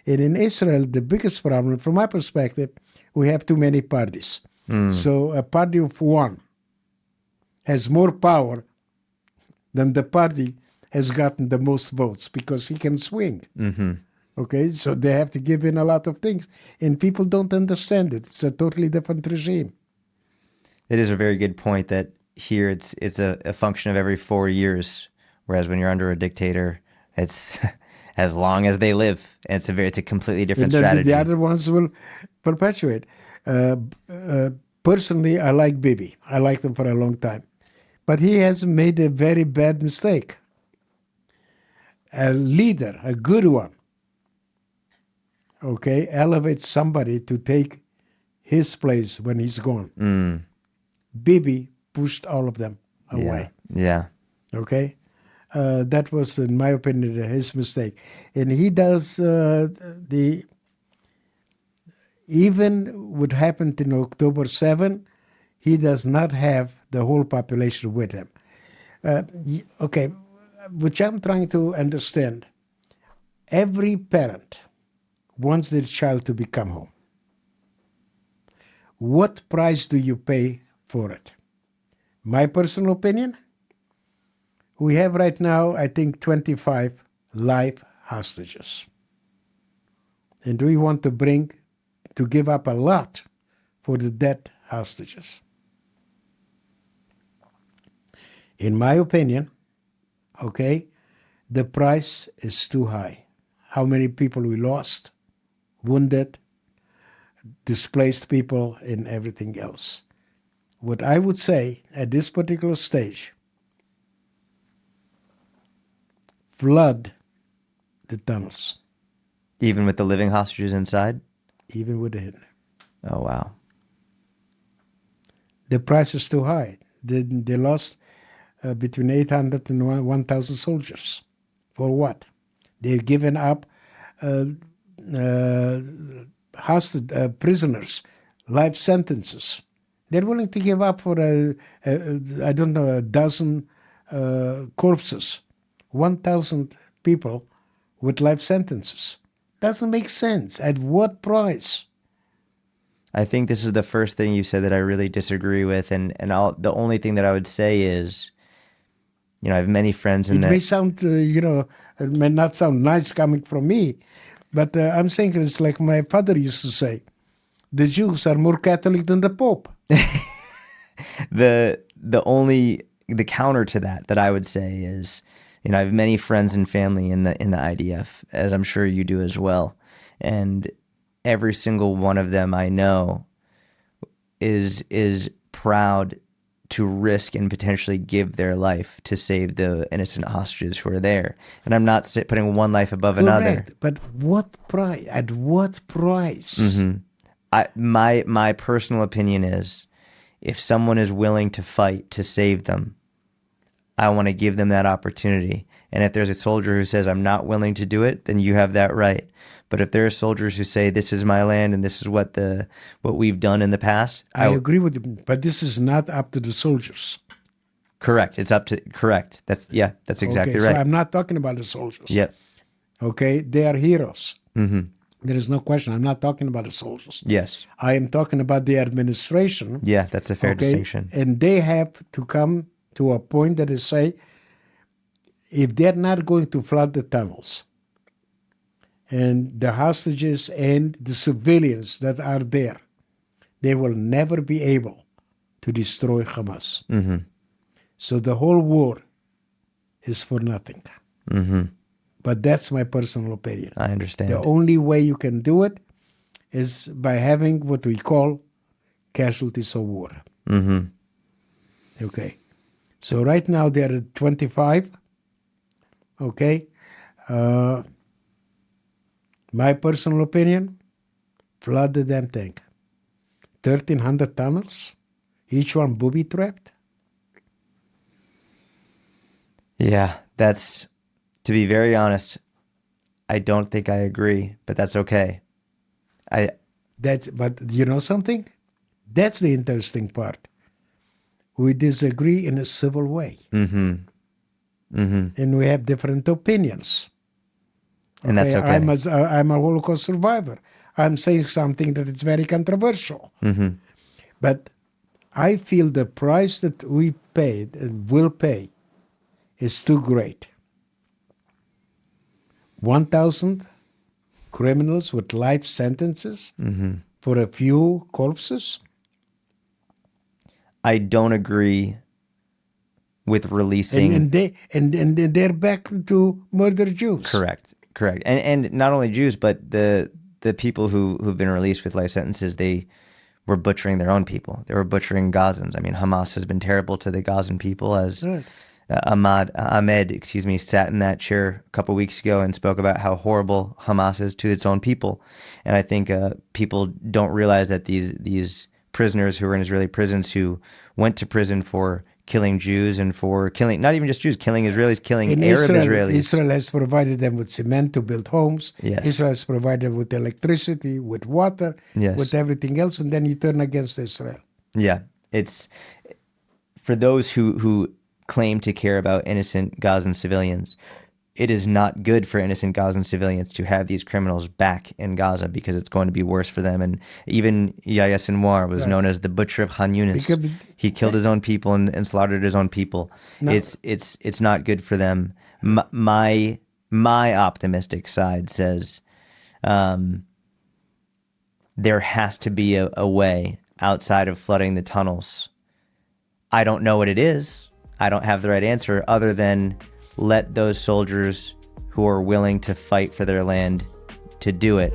And in Israel, the biggest problem, from my perspective, we have too many parties. So a party of one has more power than the party has gotten the most votes because he can swing. Okay, so they have to give in a lot of things. And people don't understand it. It's a totally different regime. It is a very good point that here it's a function of every 4 years, whereas when you're under a dictator, it's as long as they live. And it's a completely different And then strategy. the other ones will perpetuate. Personally, I like Bibi. I liked him for a long time. But he has made a very bad mistake. A leader, a good one, okay, elevates somebody to take his place when he's gone. Bibi pushed all of them away. Yeah. Okay? That was, in my opinion, his mistake. And he does even what happened in October 7, he does not have the whole population with him. Okay, which I'm trying to understand. Every parent wants their child to become home. What price do you pay for it? My personal opinion, we have right now, I think, 25 live hostages. And we want to give up a lot for the dead hostages. In my opinion, okay, the price is too high. How many people we lost, wounded, displaced people, and everything else. What I would say at this particular stage, flood the tunnels. Even with the living hostages inside? Even with the hidden. Oh, wow. The price is too high. They lost between 800 and 1,000 soldiers. For what? They've given up prisoners, life sentences. They're willing to give up for, a dozen corpses. 1,000 people with life sentences. Doesn't make sense. At what price? I think this is the first thing you said that I really disagree with, and the only thing that I would say is, I have many friends in It that. may sound, it may not sound nice coming from me, but I'm saying it's like my father used to say, the Jews are more Catholic than the Pope. The counter to that I would say is, I have many friends and family in the IDF, as I'm sure you do as well, and every single one of them I know is proud to risk and potentially give their life to save the innocent hostages who are there. And I'm not putting one life above another. But what price? At what price? My personal opinion is, if someone is willing to fight to save them, I want to give them that opportunity. And if there's a soldier who says, I'm not willing to do it, then you have that right. But if there are soldiers who say, this is my land and this is what we've done in the past. I agree with you, but this is not up to the soldiers. Correct. It's up to, correct. That's exactly right. So I'm not talking about the soldiers. Yep. Okay, they are heroes. There is no question. I'm not talking about the soldiers. Yes. I am talking about the administration. Yeah, that's a fair distinction. And they have to come to a point that is say, if they're not going to flood the tunnels, and the hostages and the civilians that are there, they will never be able to destroy Hamas. So the whole war is for nothing. But that's my personal opinion. I understand. The only way you can do it is by having what we call casualties of war. Okay. So right now there are 25. Okay. My personal opinion, flood the damn thing. 1,300 tunnels, each one booby-trapped. Yeah, to be very honest, I don't think I agree, but that's okay. But you know something? That's the interesting part. We disagree in a civil way. And we have different opinions. And that's okay. I'm a Holocaust survivor. I'm saying something that is very controversial. Mm-hmm. But I feel the price that we paid and will pay is too great. 1,000 criminals with life sentences for a few corpses? I don't agree with releasing. And they're back to murder Jews. Correct. And not only Jews, but the people who've been released with life sentences, they were butchering their own people. They were butchering Gazans. I mean, Hamas has been terrible to the Gazan people, as Right. Ahmed, sat in that chair a couple weeks ago and spoke about how horrible Hamas is to its own people. And I think people don't realize that these prisoners who were in Israeli prisons, who went to prison for killing Jews and for killing, not even just Jews, killing Israelis, killing Arab Israelis. Israel has provided them with cement to build homes. Yes. Israel has provided with electricity, with water, Yes. with everything else, and then you turn against Israel. Yeah, it's for those who claim to care about innocent Gazan civilians. It is not good for innocent Gazan civilians to have these criminals back in Gaza, because it's going to be worse for them. And even Yahya Sinwar was known as the butcher of Khan Yunis. Because He killed his own people and slaughtered his own people. No. It's not good for them. My optimistic side says there has to be a way outside of flooding the tunnels. I don't know what it is. I don't have the right answer, other than let those soldiers who are willing to fight for their land to do it.